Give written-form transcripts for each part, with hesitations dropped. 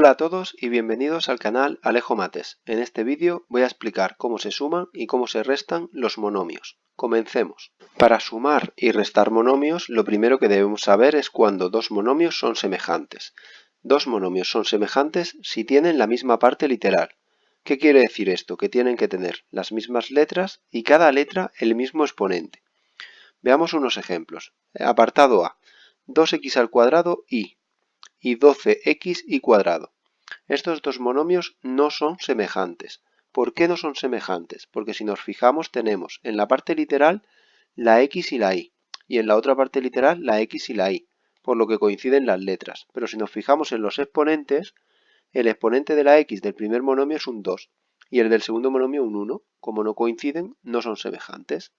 Hola a todos y bienvenidos al canal Alejo Mates. En este vídeo voy a explicar cómo se suman y cómo se restan los monomios. Comencemos. Para sumar y restar monomios, lo primero que debemos saber es cuando dos monomios son semejantes. Dos monomios son semejantes si tienen la misma parte literal. ¿Qué quiere decir esto? Que tienen que tener las mismas letras y cada letra el mismo exponente. Veamos unos ejemplos. Apartado A. 2x al cuadrado y 12x cuadrado. Estos dos monomios no son semejantes. ¿Por qué no son semejantes? Porque si nos fijamos tenemos en la parte literal la x y la y en la otra parte literal la x y la y, por lo que coinciden las letras. Pero si nos fijamos en los exponentes, el exponente de la x del primer monomio es un 2 y el del segundo monomio un 1. Como no coinciden, no son semejantes.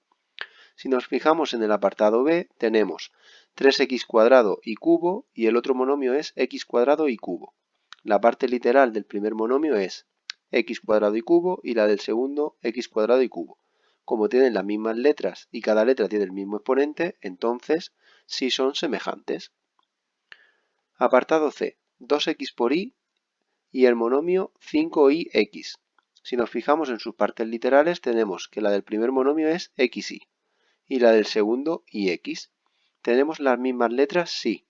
Si nos fijamos en el apartado B, tenemos 3x cuadrado y cubo y el otro monomio es x cuadrado y cubo. La parte literal del primer monomio es x cuadrado y cubo y la del segundo x cuadrado y cubo. Como tienen las mismas letras y cada letra tiene el mismo exponente, entonces sí son semejantes. Apartado C, 2x por y el monomio 5y. Si nos fijamos en sus partes literales, tenemos que la del primer monomio es xy y la del segundo ix. ¿Tenemos las mismas letras? Sí.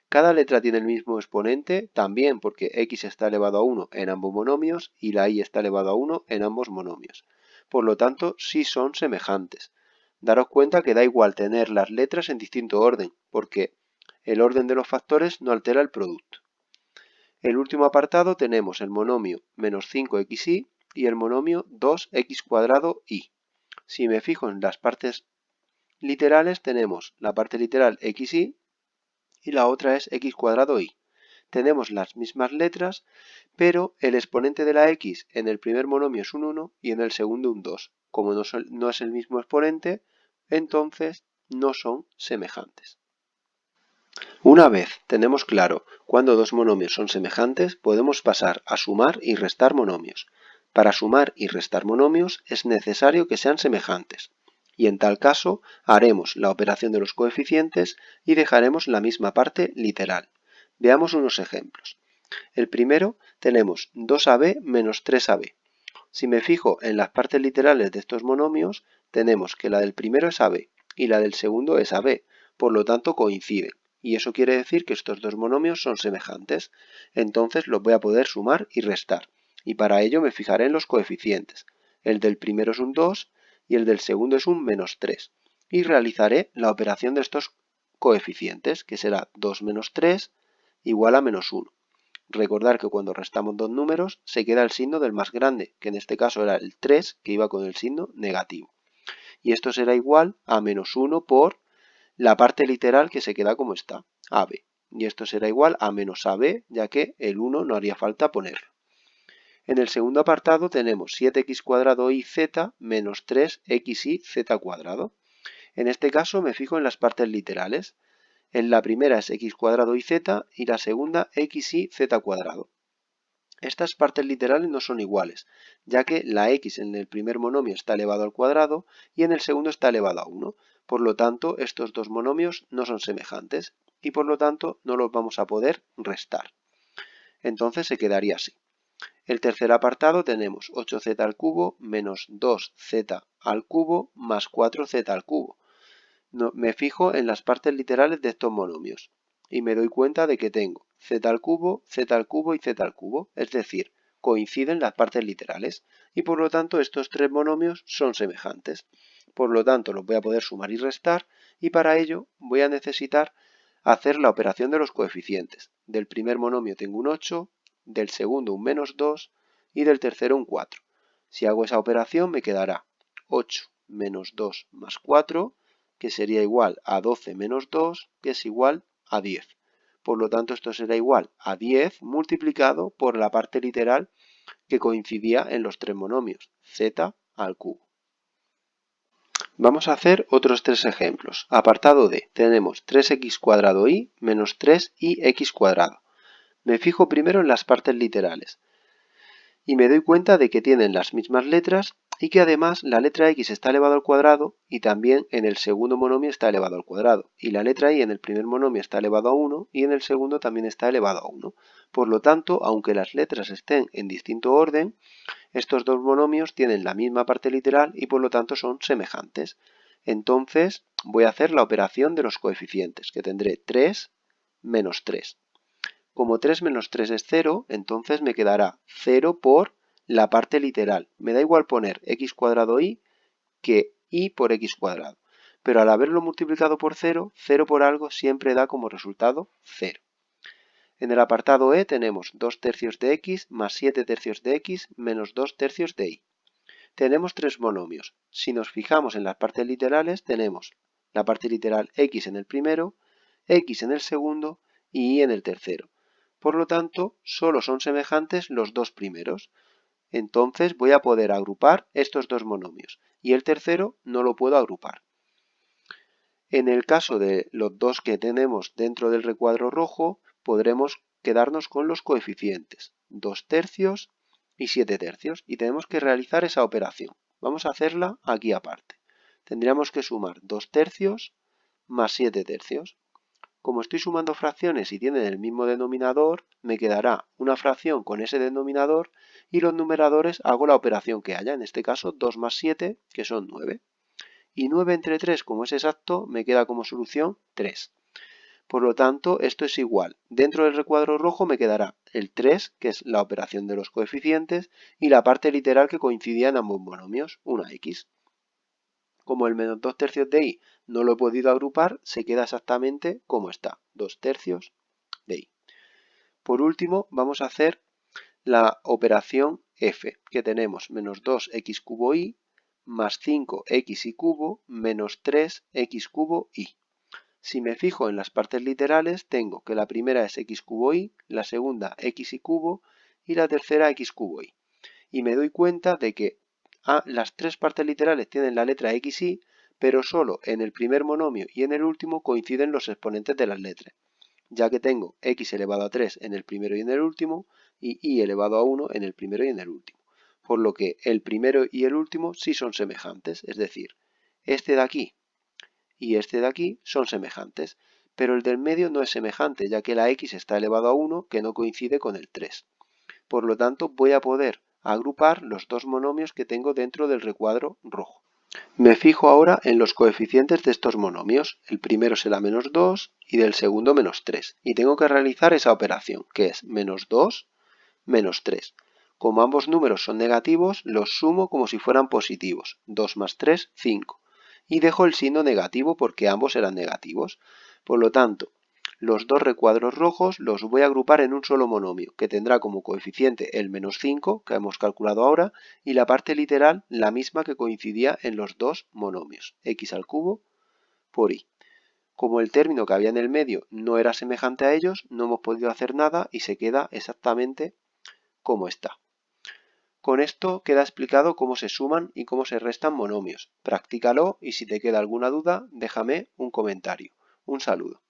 ¿Cada letra tiene el mismo exponente? También, porque x está elevado a 1 en ambos monomios y la y está elevado a 1 en ambos monomios. Por lo tanto, sí son semejantes. Daros cuenta que da igual tener las letras en distinto orden, porque el orden de los factores no altera el producto. El último apartado tenemos el monomio menos 5xy y el monomio 2x cuadrado y. Si me fijo en las partes literales, tenemos la parte literal xy y la otra es x cuadrado y. Tenemos las mismas letras, pero el exponente de la x en el primer monomio es un 1 y en el segundo un 2. Como no es el mismo exponente, entonces no son semejantes. Una vez tenemos claro cuándo dos monomios son semejantes, podemos pasar a sumar y restar monomios. Para sumar y restar monomios es necesario que sean semejantes. Y en tal caso haremos la operación de los coeficientes y dejaremos la misma parte literal. Veamos unos ejemplos. El primero tenemos 2ab menos 3ab. Si me fijo en las partes literales de estos monomios, tenemos que la del primero es ab y la del segundo es ab, por lo tanto coinciden. Y eso quiere decir que estos dos monomios son semejantes. Entonces los voy a poder sumar y restar. Y para ello me fijaré en los coeficientes. El del primero es un 2 y el del segundo es un menos 3. Y realizaré la operación de estos coeficientes, que será 2 menos 3 igual a menos 1. Recordar que cuando restamos dos números se queda el signo del más grande, que en este caso era el 3, que iba con el signo negativo. Y esto será igual a menos 1 por la parte literal que se queda como está, ab. Y esto será igual a menos ab, ya que el 1 no haría falta ponerlo. En el segundo apartado tenemos 7x cuadrado y z menos 3xy z cuadrado. En este caso me fijo en las partes literales. En la primera es x cuadrado y z y la segunda xy z cuadrado. Estas partes literales no son iguales, ya que la x en el primer monomio está elevado al cuadrado y en el segundo está elevado a 1. Por lo tanto, estos dos monomios no son semejantes y por lo tanto no los vamos a poder restar. Entonces se quedaría así. El tercer apartado tenemos 8z al cubo menos 2z al cubo más 4z al cubo. Me fijo en las partes literales de estos monomios y me doy cuenta de que tengo z al cubo y z al cubo, es decir, coinciden las partes literales y por lo tanto estos tres monomios son semejantes. Por lo tanto los voy a poder sumar y restar y para ello voy a necesitar hacer la operación de los coeficientes. Del primer monomio tengo un 8, del segundo un menos 2 y del tercero un 4. Si hago esa operación me quedará 8 menos 2 más 4, que sería igual a 12 menos 2, que es igual a 10. Por lo tanto, esto será igual a 10 multiplicado por la parte literal que coincidía en los tres monomios, z al cubo. Vamos a hacer otros tres ejemplos. Apartado D, tenemos 3x cuadrado y menos 3y cuadrado. Me fijo primero en las partes literales y me doy cuenta de que tienen las mismas letras y que además la letra x está elevado al cuadrado y también en el segundo monomio está elevado al cuadrado. Y la letra y en el primer monomio está elevado a 1 y en el segundo también está elevado a 1. Por lo tanto, aunque las letras estén en distinto orden, estos dos monomios tienen la misma parte literal y por lo tanto son semejantes. Entonces voy a hacer la operación de los coeficientes, que tendré 3 menos 3. Como 3 menos 3 es 0, entonces me quedará 0 por la parte literal. Me da igual poner x cuadrado y que y por x cuadrado. Pero al haberlo multiplicado por 0, 0 por algo siempre da como resultado 0. En el apartado E tenemos 2 tercios de x más 7 tercios de x menos 2 tercios de y. Tenemos tres monomios. Si nos fijamos en las partes literales, tenemos la parte literal x en el primero, x en el segundo y y en el tercero. Por lo tanto, solo son semejantes los dos primeros. Entonces voy a poder agrupar estos dos monomios y el tercero no lo puedo agrupar. En el caso de los dos que tenemos dentro del recuadro rojo, podremos quedarnos con los coeficientes 2 tercios y 7 tercios y tenemos que realizar esa operación. Vamos a hacerla aquí aparte. Tendríamos que sumar 2 tercios más 7 tercios. Como estoy sumando fracciones y tienen el mismo denominador, me quedará una fracción con ese denominador y los numeradores hago la operación que haya, en este caso 2 más 7, que son 9. Y 9 entre 3, como es exacto, me queda como solución 3. Por lo tanto, esto es igual. Dentro del recuadro rojo me quedará el 3, que es la operación de los coeficientes, y la parte literal que coincidía en ambos monomios, una x. Como el menos 2 tercios de y no lo he podido agrupar, se queda exactamente como está, 2 tercios de y. Por último, vamos a hacer la operación f, que tenemos menos 2x cubo y más 5x cubo menos 3x cubo y. Si me fijo en las partes literales, tengo que la primera es x cubo y, la segunda x cubo y la tercera x cubo y. Y me doy cuenta de que las tres partes literales tienen la letra x y, pero solo en el primer monomio y en el último coinciden los exponentes de las letras, ya que tengo x elevado a 3 en el primero y en el último y y elevado a 1 en el primero y en el último. Por lo que el primero y el último sí son semejantes, es decir, este de aquí y este de aquí son semejantes, pero el del medio no es semejante, ya que la x está elevado a 1, que no coincide con el 3. Por lo tanto, voy a poder agrupar los dos monomios que tengo dentro del recuadro rojo. Me fijo ahora en los coeficientes de estos monomios. El primero será menos 2 y del segundo menos 3. Y tengo que realizar esa operación, que es menos 2 menos 3. Como ambos números son negativos, los sumo como si fueran positivos. 2 más 3, 5. Y dejo el signo negativo porque ambos eran negativos. Por lo tanto, los dos recuadros rojos los voy a agrupar en un solo monomio, que tendrá como coeficiente el menos 5, que hemos calculado ahora, y la parte literal la misma que coincidía en los dos monomios, x al cubo por y. Como el término que había en el medio no era semejante a ellos, no hemos podido hacer nada y se queda exactamente como está. Con esto queda explicado cómo se suman y cómo se restan monomios. Practícalo y si te queda alguna duda, déjame un comentario. Un saludo.